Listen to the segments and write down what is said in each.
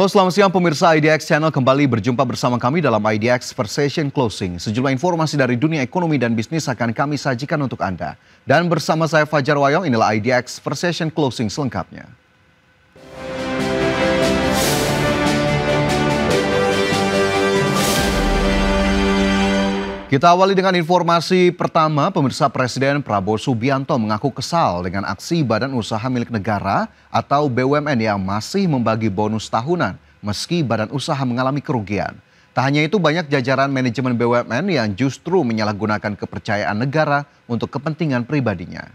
Halo, selamat siang pemirsa IDX Channel, kembali berjumpa bersama kami dalam IDX Versation Closing. Sejumlah informasi dari dunia ekonomi dan bisnis akan kami sajikan untuk Anda. Dan bersama saya Fajar Wayong, inilah IDX Versation Closing selengkapnya. Kita awali dengan informasi pertama, pemirsa. Presiden Prabowo Subianto mengaku kesal dengan aksi Badan Usaha Milik Negara atau BUMN yang masih membagi bonus tahunan meski badan usaha mengalami kerugian. Tak hanya itu, banyak jajaran manajemen BUMN yang justru menyalahgunakan kepercayaan negara untuk kepentingan pribadinya.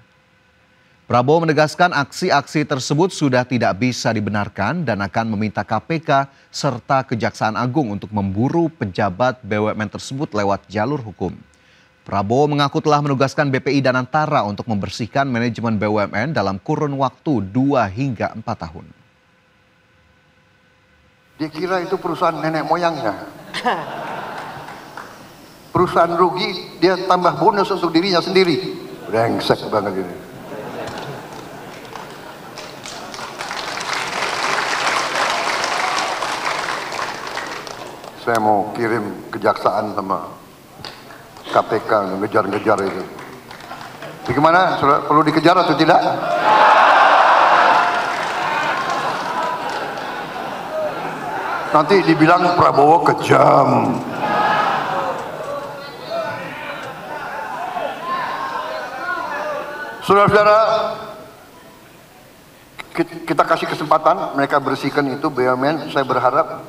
Prabowo menegaskan aksi-aksi tersebut sudah tidak bisa dibenarkan dan akan meminta KPK serta Kejaksaan Agung untuk memburu pejabat BUMN tersebut lewat jalur hukum. Prabowo mengaku telah menugaskan BPI dan Antara untuk membersihkan manajemen BUMN dalam kurun waktu 2 hingga 4 tahun. Dia kira itu perusahaan nenek moyangnya. Perusahaan rugi, dia tambah bonus untuk dirinya sendiri. Brengsek banget ini. Saya mau kirim kejaksaan sama KPK ngejar-ngejar itu. Bagaimana? Perlu dikejar atau tidak? Nanti dibilang Prabowo kejam. Saudara-saudara, kita kasih kesempatan mereka bersihkan itu BUMN. Saya berharap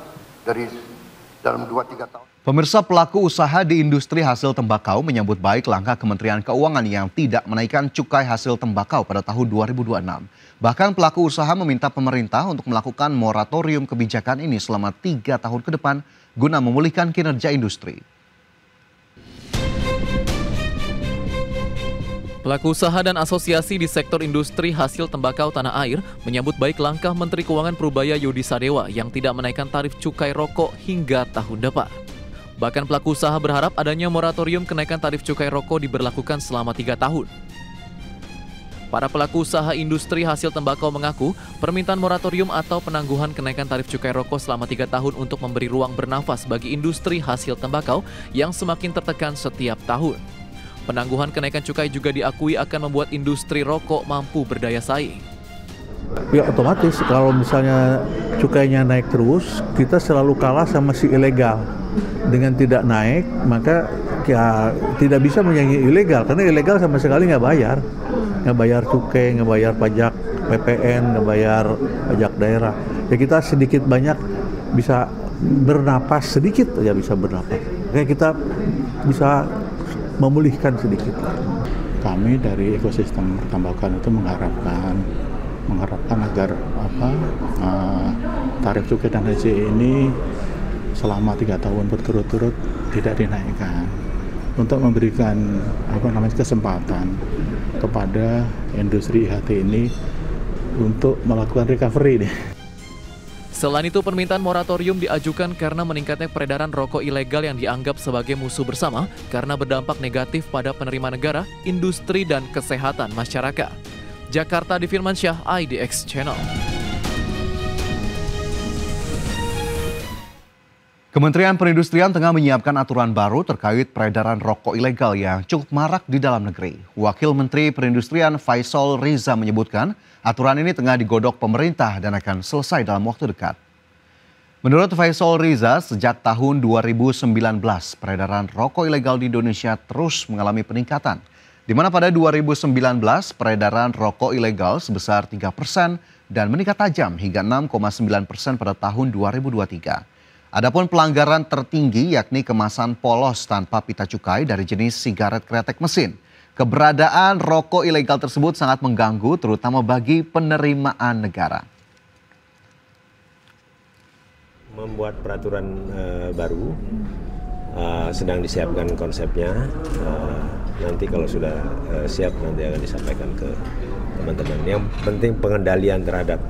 dalam 2-3 tahun. Pemirsa, pelaku usaha di industri hasil tembakau menyambut baik langkah Kementerian Keuangan yang tidak menaikkan cukai hasil tembakau pada tahun 2026. Bahkan pelaku usaha meminta pemerintah untuk melakukan moratorium kebijakan ini selama 3 tahun ke depan guna memulihkan kinerja industri. Pelaku usaha dan asosiasi di sektor industri hasil tembakau tanah air menyambut baik langkah Menteri Keuangan Prubaya Yudi Sadewa yang tidak menaikkan tarif cukai rokok hingga tahun depan. Bahkan pelaku usaha berharap adanya moratorium kenaikan tarif cukai rokok diberlakukan selama 3 tahun. Para pelaku usaha industri hasil tembakau mengaku permintaan moratorium atau penangguhan kenaikan tarif cukai rokok selama 3 tahun untuk memberi ruang bernafas bagi industri hasil tembakau yang semakin tertekan setiap tahun. Penangguhan kenaikan cukai juga diakui akan membuat industri rokok mampu berdaya saing. Ya otomatis kalau misalnya cukainya naik terus, kita selalu kalah sama si ilegal. Dengan tidak naik, maka ya tidak bisa menyanyi ilegal, karena ilegal sama sekali nggak bayar. Nggak bayar cukai, nggak bayar pajak PPN, nggak bayar pajak daerah. Ya kita sedikit banyak bisa bernapas, sedikit aja bisa bernapas. Kayak kita bisa memulihkan sedikit. Kami dari ekosistem pertambakan itu mengharapkan agar tarif cukai dan haji ini selama 3 tahun berturut-turut tidak dinaikkan untuk memberikan kesempatan kepada industri IHT ini untuk melakukan recovery nih. Selain itu, permintaan moratorium diajukan karena meningkatnya peredaran rokok ilegal yang dianggap sebagai musuh bersama karena berdampak negatif pada penerimaan negara, industri, dan kesehatan masyarakat. Jakarta, Firmansyah, IDX Channel. Kementerian Perindustrian tengah menyiapkan aturan baru terkait peredaran rokok ilegal yang cukup marak di dalam negeri. Wakil Menteri Perindustrian Faisal Riza menyebutkan aturan ini tengah digodok pemerintah dan akan selesai dalam waktu dekat. Menurut Faisal Riza, sejak tahun 2019 peredaran rokok ilegal di Indonesia terus mengalami peningkatan, di mana pada 2019 peredaran rokok ilegal sebesar 3% dan meningkat tajam hingga 6,9% pada tahun 2023. Adapun pelanggaran tertinggi yakni kemasan polos tanpa pita cukai dari jenis sigaret kretek mesin. Keberadaan rokok ilegal tersebut sangat mengganggu terutama bagi penerimaan negara. Membuat peraturan baru, sedang disiapkan konsepnya. Nanti kalau sudah siap nanti akan disampaikan ke teman-teman. Yang penting pengendalian terhadap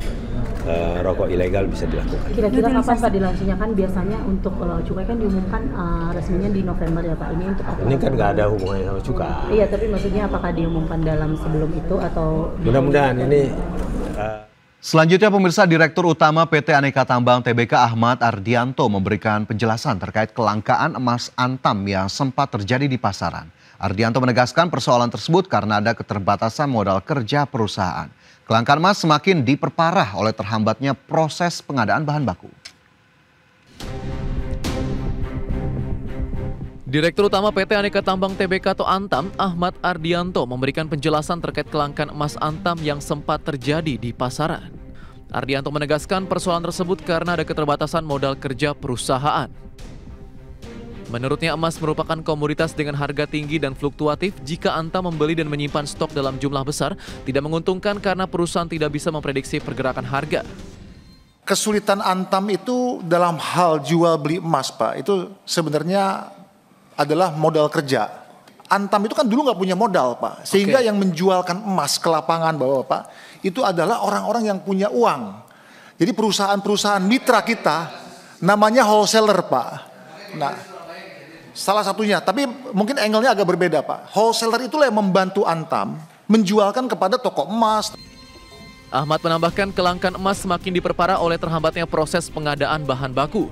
rokok ilegal bisa dilakukan. Kira-kira kapan Pak dilaunchingnya? Kan biasanya untuk cukai kan diumumkan resminya di November ya Pak. Ini untuk ini kan nggak ada hubungannya sama cukai. Iya, tapi maksudnya apakah diumumkan dalam sebelum itu atau? Mudah-mudahan ini Selanjutnya pemirsa, Direktur Utama PT Aneka Tambang Tbk Ahmad Ardianto memberikan penjelasan terkait kelangkaan emas antam yang sempat terjadi di pasaran. Ardianto menegaskan persoalan tersebut karena ada keterbatasan modal kerja perusahaan. Kelangkaan emas semakin diperparah oleh terhambatnya proses pengadaan bahan baku. Direktur Utama PT Aneka Tambang Tbk atau Antam, Ahmad Ardianto memberikan penjelasan terkait kelangkaan emas antam yang sempat terjadi di pasaran. Ardianto menegaskan persoalan tersebut karena ada keterbatasan modal kerja perusahaan. Menurutnya emas merupakan komoditas dengan harga tinggi dan fluktuatif. Jika Antam membeli dan menyimpan stok dalam jumlah besar, tidak menguntungkan karena perusahaan tidak bisa memprediksi pergerakan harga. Kesulitan Antam itu dalam hal jual beli emas, Pak, itu sebenarnya adalah modal kerja. Antam itu kan dulu nggak punya modal, Pak. Sehingga yang menjualkan emas ke lapangan, Bapak, itu adalah orang-orang yang punya uang. Jadi perusahaan-perusahaan mitra kita namanya wholesaler, Pak. Nah, salah satunya, tapi mungkin angle-nya agak berbeda, Pak. Wholesaler itulah yang membantu Antam menjualkan kepada toko emas. Ahmad menambahkan kelangkaan emas semakin diperparah oleh terhambatnya proses pengadaan bahan baku.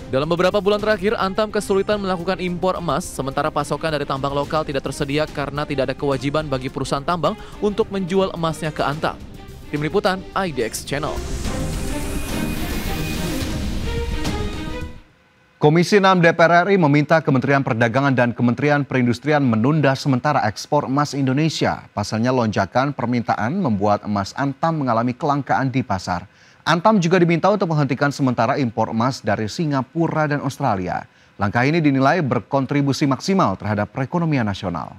Dalam beberapa bulan terakhir, Antam kesulitan melakukan impor emas, sementara pasokan dari tambang lokal tidak tersedia karena tidak ada kewajiban bagi perusahaan tambang untuk menjual emasnya ke Antam. Tim Liputan IDX Channel. Komisi 6 DPR RI meminta Kementerian Perdagangan dan Kementerian Perindustrian menunda sementara ekspor emas Indonesia. Pasalnya lonjakan permintaan membuat emas Antam mengalami kelangkaan di pasar. Antam juga diminta untuk menghentikan sementara impor emas dari Singapura dan Australia. Langkah ini dinilai berkontribusi maksimal terhadap perekonomian nasional.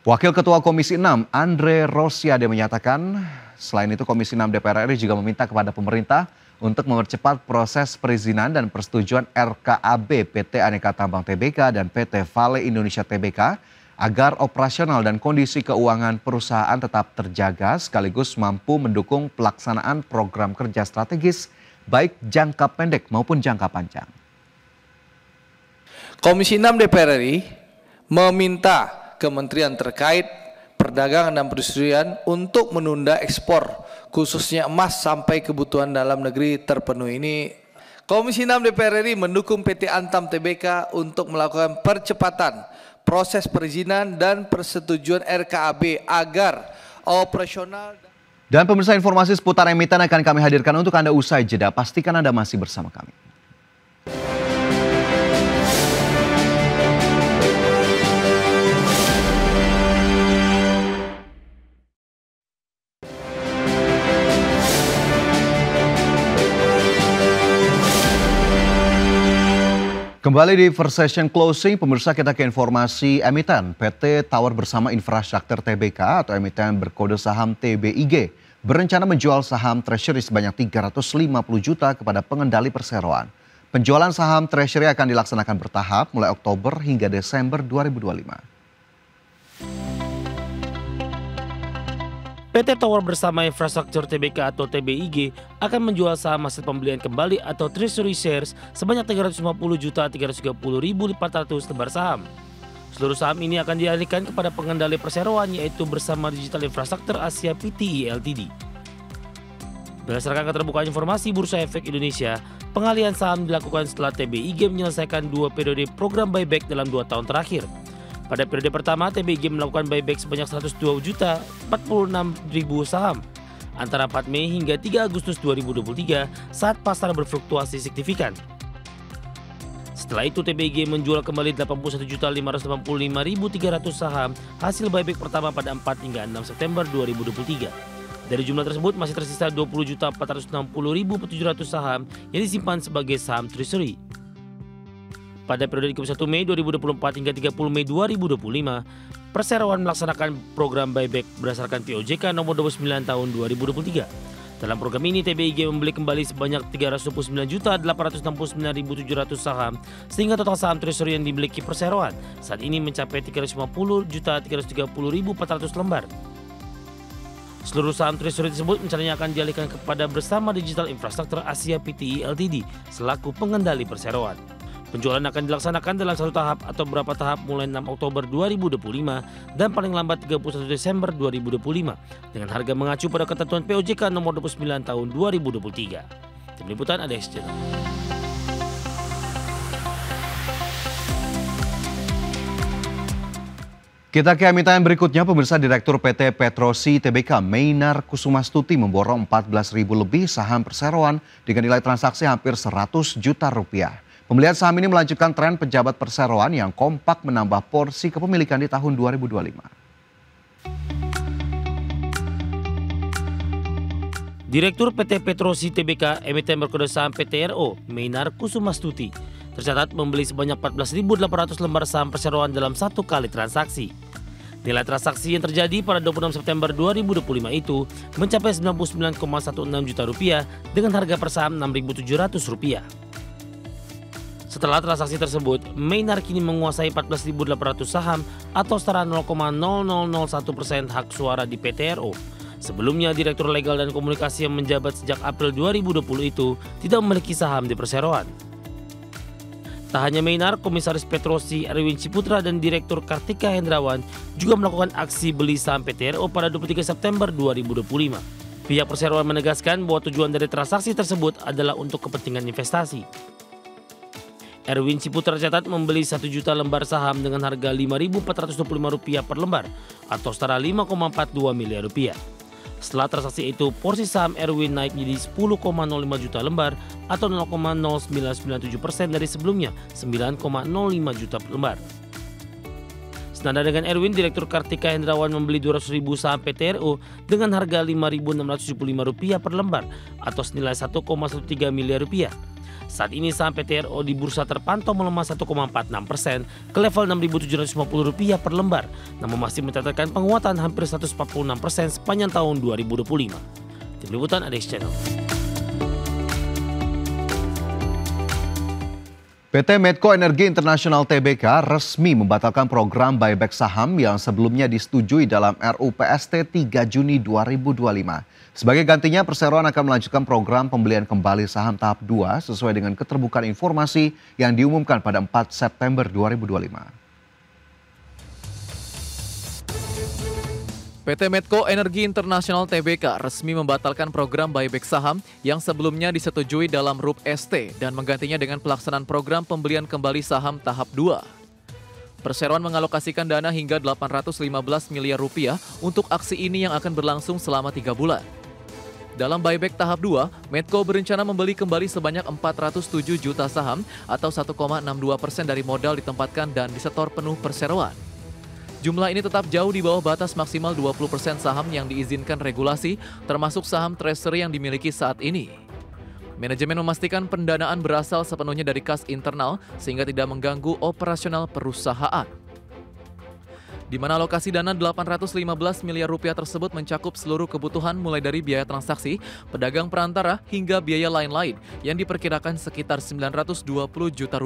Wakil Ketua Komisi 6, Andre Rosiade menyatakan, selain itu Komisi 6 DPR RI juga meminta kepada pemerintah untuk mempercepat proses perizinan dan persetujuan RKAB PT Aneka Tambang Tbk dan PT Vale Indonesia Tbk agar operasional dan kondisi keuangan perusahaan tetap terjaga sekaligus mampu mendukung pelaksanaan program kerja strategis baik jangka pendek maupun jangka panjang. Komisi 6 DPR RI meminta kementerian terkait perdagangan dan perindustrian untuk menunda ekspor khususnya emas sampai kebutuhan dalam negeri terpenuhi. Ini Komisi 6 DPR RI mendukung PT Antam Tbk untuk melakukan percepatan proses perizinan dan persetujuan RKAB agar operasional. Dan pemirsa, informasi seputar emiten akan kami hadirkan untuk Anda usai jeda. Pastikan Anda masih bersama kami. Kembali di First Session Closing, pemirsa, kita ke informasi emiten. PT Tower Bersama Infrastruktur Tbk atau emiten berkode saham TBIG berencana menjual saham treasury sebanyak 350 juta kepada pengendali perseroan. Penjualan saham treasury akan dilaksanakan bertahap mulai Oktober hingga Desember 2025. PT Tower Bersama Infrastruktur Tbk atau TBIG akan menjual saham hasil pembelian kembali atau treasury shares sebanyak 350.330.400 lembar saham. Seluruh saham ini akan dialihkan kepada pengendali perseroan yaitu Bersama Digital Infrastructure Asia Pte Ltd. Berdasarkan keterbukaan informasi Bursa Efek Indonesia, pengalihan saham dilakukan setelah TBIG menyelesaikan 2 periode program buyback dalam 2 tahun terakhir. Pada periode pertama, TBIG melakukan buyback sebanyak 102.046.000 saham antara 4 Mei hingga 3 Agustus 2023 saat pasar berfluktuasi signifikan. Setelah itu, TBIG menjual kembali 81.585.300 saham hasil buyback pertama pada 4 hingga 6 September 2023. Dari jumlah tersebut masih tersisa 20.460.700 saham yang disimpan sebagai saham treasury. Pada periode 21 Mei 2024 hingga 30 Mei 2025, Perseroan melaksanakan program buyback berdasarkan POJK nomor 29 tahun 2023. Dalam program ini, TBIG membeli kembali sebanyak 329.869.700 saham, sehingga total saham treasury yang dimiliki Perseroan saat ini mencapai 350.330.400 lembar. Seluruh saham treasury tersebut rencananya akan dialihkan kepada Bersama Digital Infrastructure Asia Pte Ltd selaku pengendali Perseroan. Penjualan akan dilaksanakan dalam satu tahap atau beberapa tahap mulai 6 Oktober 2025 dan paling lambat 31 Desember 2025 dengan harga mengacu pada ketentuan POJK nomor 29 tahun 2023. Tim Liputan ADS Channel. Kita ke emiten berikutnya, pemirsa. Direktur PT Petrosi Tbk Meinar Kusumastuti memborong 14.000 lebih saham perseroan dengan nilai transaksi hampir 100 juta rupiah. Pembelian saham ini melanjutkan tren pejabat perseroan yang kompak menambah porsi kepemilikan di tahun 2025. Direktur PT Petrosi Tbk emiten berkode saham PTRO Meinar Kusumastuti tercatat membeli sebanyak 14.800 lembar saham perseroan dalam satu kali transaksi. Nilai transaksi yang terjadi pada 26 September 2025 itu mencapai 99,16 juta rupiah dengan harga per saham Rp6.700. Setelah transaksi tersebut, Meinar kini menguasai 14.800 saham atau setara 0,0001% hak suara di PTRO. Sebelumnya, Direktur Legal dan Komunikasi yang menjabat sejak April 2020 itu tidak memiliki saham di perseroan. Tak hanya Meinar, Komisaris Petrosi Erwin Ciputra dan Direktur Kartika Hendrawan juga melakukan aksi beli saham PTRO pada 23 September 2025. Pihak perseroan menegaskan bahwa tujuan dari transaksi tersebut adalah untuk kepentingan investasi. Erwin Ciputra tercatat membeli 1 juta lembar saham dengan harga Rp5.425 per lembar atau setara Rp5,42 miliar. Setelah transaksi itu, porsi saham Erwin naik menjadi 10,05 juta lembar atau 0,0997% dari sebelumnya 9,05 juta lembar. Senada dengan Erwin, Direktur Kartika Hendrawan membeli 200.000 saham PTRO dengan harga Rp5.675 per lembar atau senilai Rp1,13 miliar. Saat ini saham PTRO di bursa terpantau melemah 1,46% ke level Rp6.750 per lembar, namun masih mencatatkan penguatan hampir 146% sepanjang tahun 2025. Tim Liputan ADS Channel. PT Medco Energi Internasional Tbk resmi membatalkan program buyback saham yang sebelumnya disetujui dalam RUU PST 3 Juni 2025. Sebagai gantinya, perseroan akan melanjutkan program pembelian kembali saham tahap 2 sesuai dengan keterbukaan informasi yang diumumkan pada 4 September 2025. PT Medco Energi Internasional Tbk resmi membatalkan program buyback saham yang sebelumnya disetujui dalam RUU PST dan menggantinya dengan pelaksanaan program pembelian kembali saham tahap 2. Perseroan mengalokasikan dana hingga Rp815 miliar untuk aksi ini yang akan berlangsung selama 3 bulan. Dalam buyback tahap 2, Medco berencana membeli kembali sebanyak 407 juta saham atau 1,62% dari modal ditempatkan dan disetor penuh perseroan. Jumlah ini tetap jauh di bawah batas maksimal 20% saham yang diizinkan regulasi, termasuk saham treasury yang dimiliki saat ini. Manajemen memastikan pendanaan berasal sepenuhnya dari kas internal sehingga tidak mengganggu operasional perusahaan. Di mana alokasi dana Rp815 miliar tersebut mencakup seluruh kebutuhan mulai dari biaya transaksi, pedagang perantara hingga biaya lain-lain yang diperkirakan sekitar Rp920 juta.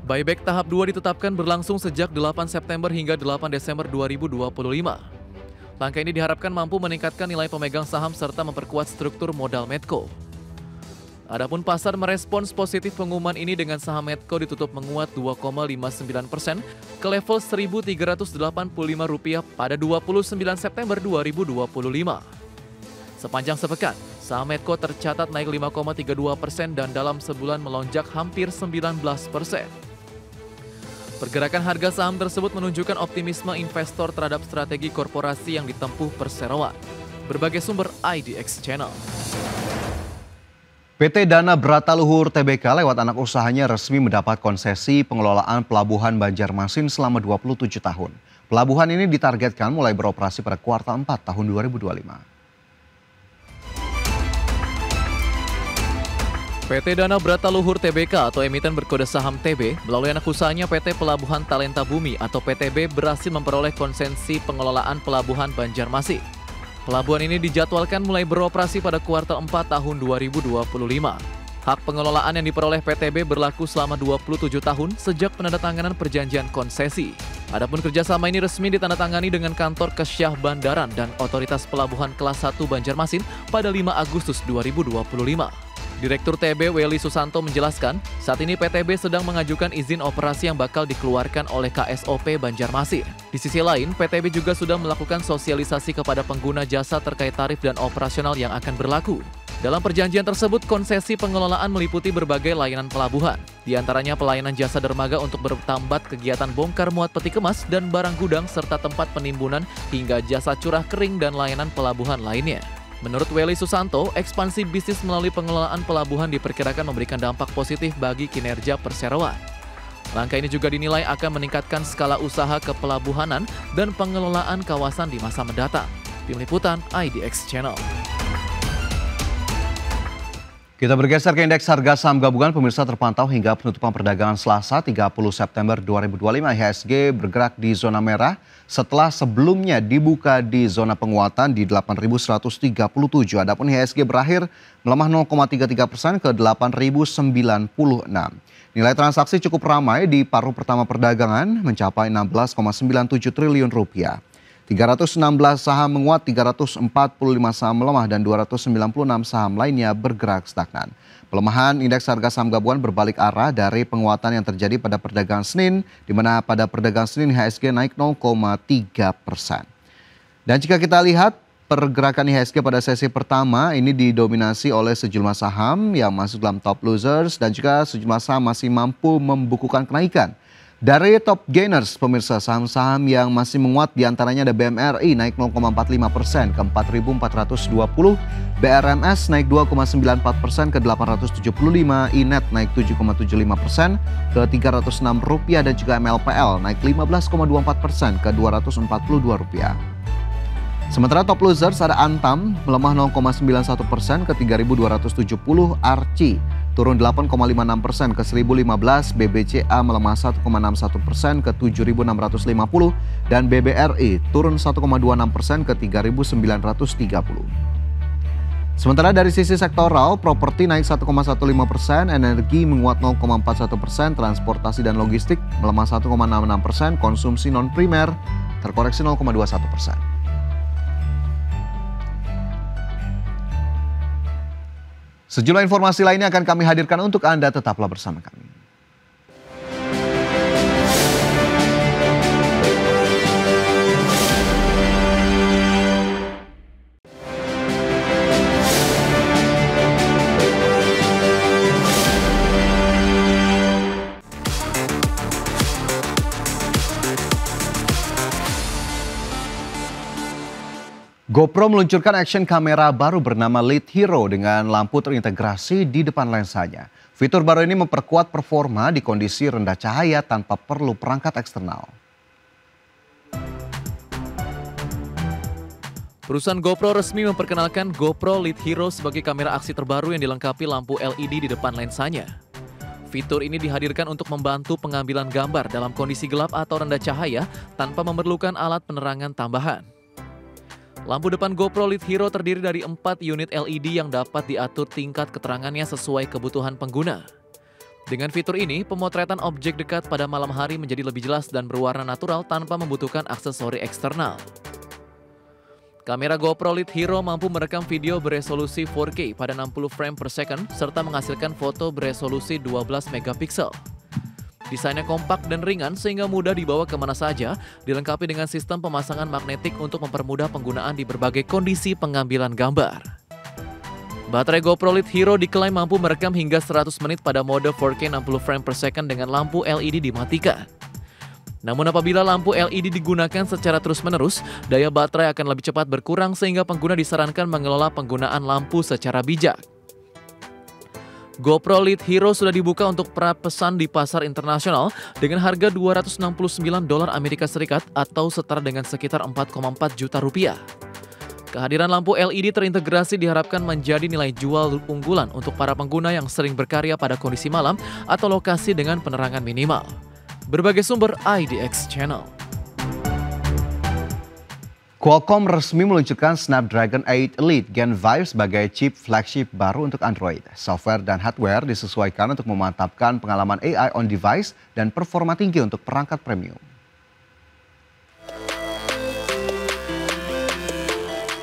Buyback tahap 2 ditetapkan berlangsung sejak 8 September hingga 8 Desember 2025. Langkah ini diharapkan mampu meningkatkan nilai pemegang saham serta memperkuat struktur modal Medco. Adapun pasar merespons positif pengumuman ini dengan saham Medco ditutup menguat 2,59% ke level Rp1.385 pada 29 September 2025. Sepanjang sepekan, saham Medco tercatat naik 5,32% dan dalam sebulan melonjak hampir 19%. Pergerakan harga saham tersebut menunjukkan optimisme investor terhadap strategi korporasi yang ditempuh perseroan. Berbagai sumber IDX Channel. PT Dana Brataluhur Tbk lewat anak usahanya resmi mendapat konsesi pengelolaan Pelabuhan Banjarmasin selama 27 tahun. Pelabuhan ini ditargetkan mulai beroperasi pada kuartal 4 tahun 2025. PT Dana Brataluhur Tbk atau emiten berkode saham TB melalui anak usahanya PT Pelabuhan Talenta Bumi atau PTB berhasil memperoleh konsesi pengelolaan Pelabuhan Banjarmasin. Pelabuhan ini dijadwalkan mulai beroperasi pada kuartal 4 tahun 2025. Hak pengelolaan yang diperoleh PTB berlaku selama 27 tahun sejak penandatanganan perjanjian konsesi. Adapun kerjasama ini resmi ditandatangani dengan kantor Kesyah Bandaran dan Otoritas Pelabuhan Kelas 1 Banjarmasin pada 5 Agustus 2025. Direktur TB Welly Susanto menjelaskan, saat ini PTB sedang mengajukan izin operasi yang bakal dikeluarkan oleh KSOP Banjarmasin. Di sisi lain, PTB juga sudah melakukan sosialisasi kepada pengguna jasa terkait tarif dan operasional yang akan berlaku. Dalam perjanjian tersebut, konsesi pengelolaan meliputi berbagai layanan pelabuhan. Di antaranya pelayanan jasa dermaga untuk bertambat kegiatan bongkar muat peti kemas dan barang gudang serta tempat penimbunan hingga jasa curah kering dan layanan pelabuhan lainnya. Menurut Welly Susanto, ekspansi bisnis melalui pengelolaan pelabuhan diperkirakan memberikan dampak positif bagi kinerja perseroan. Langkah ini juga dinilai akan meningkatkan skala usaha kepelabuhanan dan pengelolaan kawasan di masa mendatang. Tim Liputan IDX Channel. Kita bergeser ke indeks harga saham gabungan. Pemirsa, terpantau hingga penutupan perdagangan Selasa 30 September 2025 IHSG bergerak di zona merah setelah sebelumnya dibuka di zona penguatan di 8.137. Adapun IHSG berakhir melemah 0,33% ke 8.096. Nilai transaksi cukup ramai di paruh pertama perdagangan mencapai 16,97 triliun rupiah. 316 saham menguat, 345 saham melemah, dan 296 saham lainnya bergerak stagnan. Pelemahan indeks harga saham gabungan berbalik arah dari penguatan yang terjadi pada perdagangan Senin, di mana pada perdagangan Senin IHSG naik 0,3%. Dan jika kita lihat pergerakan IHSG pada sesi pertama ini didominasi oleh sejumlah saham yang masuk dalam top losers dan juga sejumlah saham masih mampu membukukan kenaikan. Dari top gainers, pemirsa, saham-saham yang masih menguat diantaranya ada BMRI naik 0,45% ke 4.420, BRMS naik 2,94% ke 875, INET naik 7,75% ke Rp306 dan juga MLPL naik 15,24% ke Rp242. Sementara top losers ada Antam melemah 0,91% ke 3.270, Arci turun 8,56% ke 1.015, BBCA melemah 1,61% ke 7.650, dan BBRI turun 1,26% ke 3.930. Sementara dari sisi sektoral, properti naik 1,15%, energi menguat 0,41%, transportasi dan logistik melemah 1,66%, konsumsi non-primer terkoreksi 0,21%. Sejumlah informasi lainnya akan kami hadirkan untuk Anda, tetaplah bersama kami. GoPro meluncurkan action kamera baru bernama Lead Hero dengan lampu terintegrasi di depan lensanya. Fitur baru ini memperkuat performa di kondisi rendah cahaya tanpa perlu perangkat eksternal. Perusahaan GoPro resmi memperkenalkan GoPro Lead Hero sebagai kamera aksi terbaru yang dilengkapi lampu LED di depan lensanya. Fitur ini dihadirkan untuk membantu pengambilan gambar dalam kondisi gelap atau rendah cahaya tanpa memerlukan alat penerangan tambahan. Lampu depan GoPro Lead Hero terdiri dari 4 unit LED yang dapat diatur tingkat keterangannya sesuai kebutuhan pengguna. Dengan fitur ini, pemotretan objek dekat pada malam hari menjadi lebih jelas dan berwarna natural tanpa membutuhkan aksesori eksternal. Kamera GoPro Lead Hero mampu merekam video beresolusi 4K pada 60 frame per second serta menghasilkan foto beresolusi 12 megapiksel. Desainnya kompak dan ringan sehingga mudah dibawa kemana saja, dilengkapi dengan sistem pemasangan magnetik untuk mempermudah penggunaan di berbagai kondisi pengambilan gambar. Baterai GoPro Lead Hero diklaim mampu merekam hingga 100 menit pada mode 4K 60 frame per second dengan lampu LED dimatikan. Namun apabila lampu LED digunakan secara terus-menerus, daya baterai akan lebih cepat berkurang sehingga pengguna disarankan mengelola penggunaan lampu secara bijak. GoPro Lead Hero sudah dibuka untuk prapesan di pasar internasional dengan harga $269 Amerika Serikat atau setara dengan sekitar 4,4 juta rupiah. Kehadiran lampu LED terintegrasi diharapkan menjadi nilai jual unggulan untuk para pengguna yang sering berkarya pada kondisi malam atau lokasi dengan penerangan minimal. Berbagai sumber IDX Channel. Qualcomm resmi meluncurkan Snapdragon 8 Elite Gen 5 sebagai chip flagship baru untuk Android. Software dan hardware disesuaikan untuk memantapkan pengalaman AI on device dan performa tinggi untuk perangkat premium.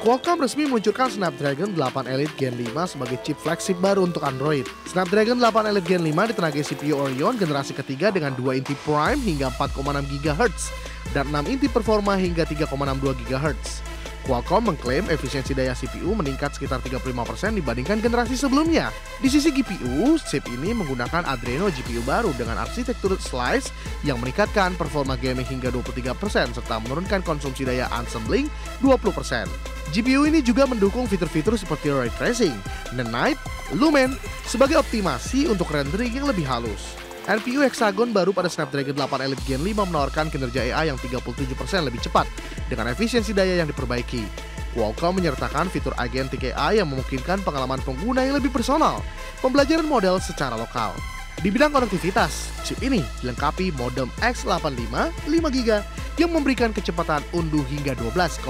Qualcomm resmi meluncurkan Snapdragon 8 Elite Gen 5 sebagai chip flagship baru untuk Android. Snapdragon 8 Elite Gen 5 ditenagai CPU Oryon generasi ketiga dengan 2 inti Prime hingga 4,6 GHz dan 6 inti Performa hingga 3,62 GHz. Qualcomm mengklaim efisiensi daya CPU meningkat sekitar 35% dibandingkan generasi sebelumnya. Di sisi GPU, chip ini menggunakan Adreno GPU baru dengan arsitektur slice yang meningkatkan performa gaming hingga 23% serta menurunkan konsumsi daya unsembling 20%. GPU ini juga mendukung fitur-fitur seperti ray tracing, Nanite, Lumen sebagai optimasi untuk rendering yang lebih halus. NPU Hexagon baru pada Snapdragon 8 Elite Gen 5 menawarkan kinerja AI yang 37% lebih cepat dengan efisiensi daya yang diperbaiki. Qualcomm menyertakan fitur Agentic AI yang memungkinkan pengalaman pengguna yang lebih personal, pembelajaran model secara lokal. Di bidang konektivitas, chip ini dilengkapi modem X85 5GB yang memberikan kecepatan unduh hingga 12,5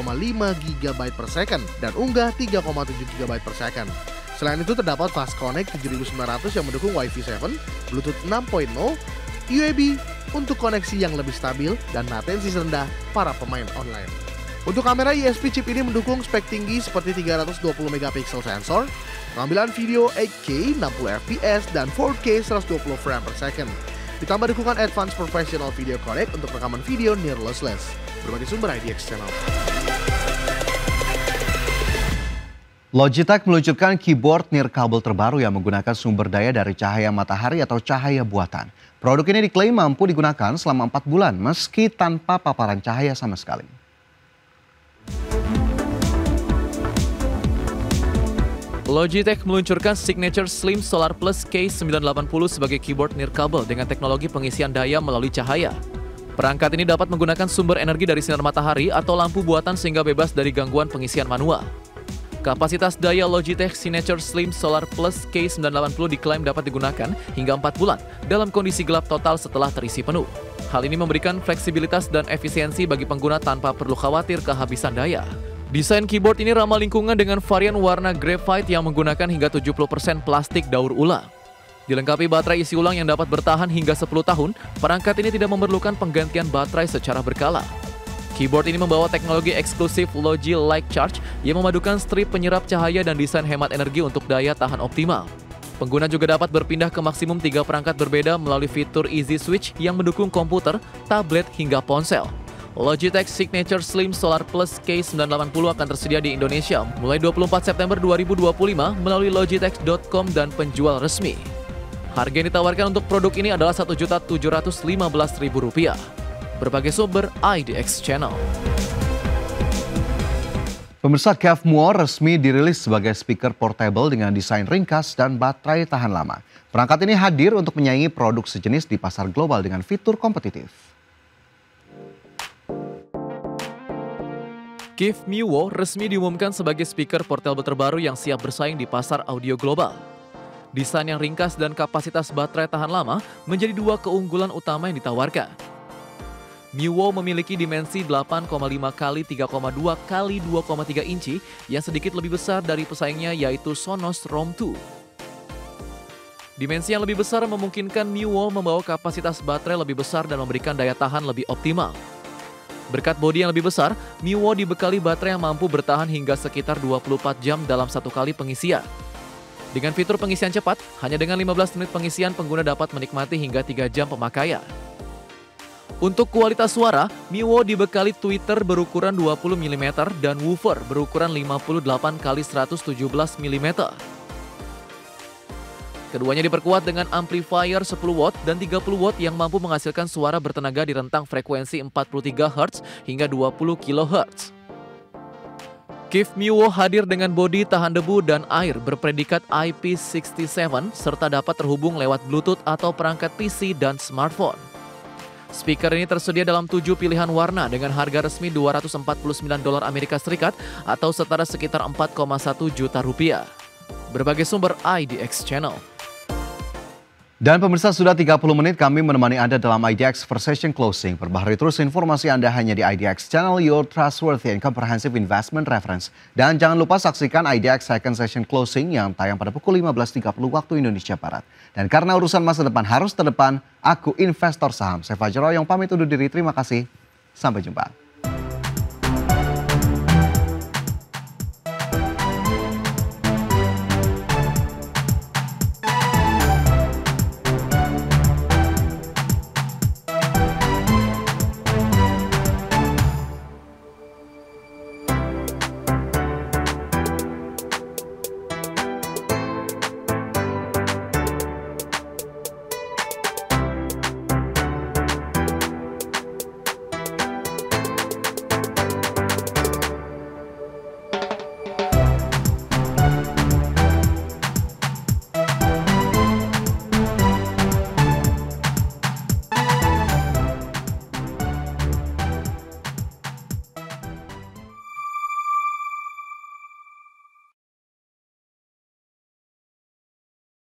GB per second dan unggah 3,7 GB per second. Selain itu terdapat Fast Connect 7900 yang mendukung Wi-Fi 7, Bluetooth 6.0, USB untuk koneksi yang lebih stabil dan latensi rendah para pemain online. Untuk kamera ISP, chip ini mendukung spek tinggi seperti 320 megapiksel sensor, pengambilan video 8K 60 fps dan 4K 120 frame per second. Ditambah dukungan Advanced Professional Video Codec untuk rekaman video near lossless. Berbagai sumber IDX Channel. Logitech meluncurkan keyboard nirkabel terbaru yang menggunakan sumber daya dari cahaya matahari atau cahaya buatan. Produk ini diklaim mampu digunakan selama 4 bulan meski tanpa paparan cahaya sama sekali. Logitech meluncurkan Signature Slim Solar Plus K980 sebagai keyboard nirkabel dengan teknologi pengisian daya melalui cahaya. Perangkat ini dapat menggunakan sumber energi dari sinar matahari atau lampu buatan sehingga bebas dari gangguan pengisian manual. Kapasitas daya Logitech Signature Slim Solar Plus K980 diklaim dapat digunakan hingga 4 bulan dalam kondisi gelap total setelah terisi penuh. Hal ini memberikan fleksibilitas dan efisiensi bagi pengguna tanpa perlu khawatir kehabisan daya. Desain keyboard ini ramah lingkungan dengan varian warna graphite yang menggunakan hingga 70% plastik daur ulang. Dilengkapi baterai isi ulang yang dapat bertahan hingga 10 tahun, perangkat ini tidak memerlukan penggantian baterai secara berkala. Keyboard ini membawa teknologi eksklusif Logi Light Charge yang memadukan strip penyerap cahaya dan desain hemat energi untuk daya tahan optimal. Pengguna juga dapat berpindah ke maksimum 3 perangkat berbeda melalui fitur Easy Switch yang mendukung komputer, tablet, hingga ponsel. Logitech Signature Slim Solar Plus K980 akan tersedia di Indonesia mulai 24 September 2025 melalui logitech.com dan penjual resmi. Harga yang ditawarkan untuk produk ini adalah Rp1.715.000. Berbagai sumber IDX Channel. Pemirsa, Kev Muor resmi dirilis sebagai speaker portable dengan desain ringkas dan baterai tahan lama. Perangkat ini hadir untuk menyaingi produk sejenis di pasar global dengan fitur kompetitif. Kev Muor resmi diumumkan sebagai speaker portable terbaru yang siap bersaing di pasar audio global. Desain yang ringkas dan kapasitas baterai tahan lama menjadi 2 keunggulan utama yang ditawarkan. Muor memiliki dimensi 8,5 x 3,2 x 2,3 inci yang sedikit lebih besar dari pesaingnya yaitu Sonos Roam 2. Dimensi yang lebih besar memungkinkan Muor membawa kapasitas baterai lebih besar dan memberikan daya tahan lebih optimal. Berkat bodi yang lebih besar, Muor dibekali baterai yang mampu bertahan hingga sekitar 24 jam dalam 1 kali pengisian. Dengan fitur pengisian cepat, hanya dengan 15 menit pengisian pengguna dapat menikmati hingga 3 jam pemakaian. Untuk kualitas suara, Muor dibekali tweeter berukuran 20 mm dan woofer berukuran 58 x 117 mm. Keduanya diperkuat dengan amplifier 10 watt dan 30 watt yang mampu menghasilkan suara bertenaga di rentang frekuensi 43 Hz hingga 20 kHz. Kev Muor hadir dengan bodi tahan debu dan air berpredikat IP67 serta dapat terhubung lewat Bluetooth atau perangkat PC dan smartphone. Speaker ini tersedia dalam 7 pilihan warna dengan harga resmi $249 Amerika Serikat atau setara sekitar 4,1 juta rupiah. Berbagai sumber IDX Channel. Dan pemirsa, sudah 30 menit kami menemani Anda dalam IDX First Session Closing. Perbaharui terus informasi Anda hanya di IDX Channel, your trustworthy and comprehensive investment reference. Dan jangan lupa saksikan IDX Second Session Closing yang tayang pada pukul 15.30 waktu Indonesia Barat. Dan karena urusan masa depan harus terdepan, aku investor saham. Saya Fajar Royong pamit undur diri. Terima kasih. Sampai jumpa.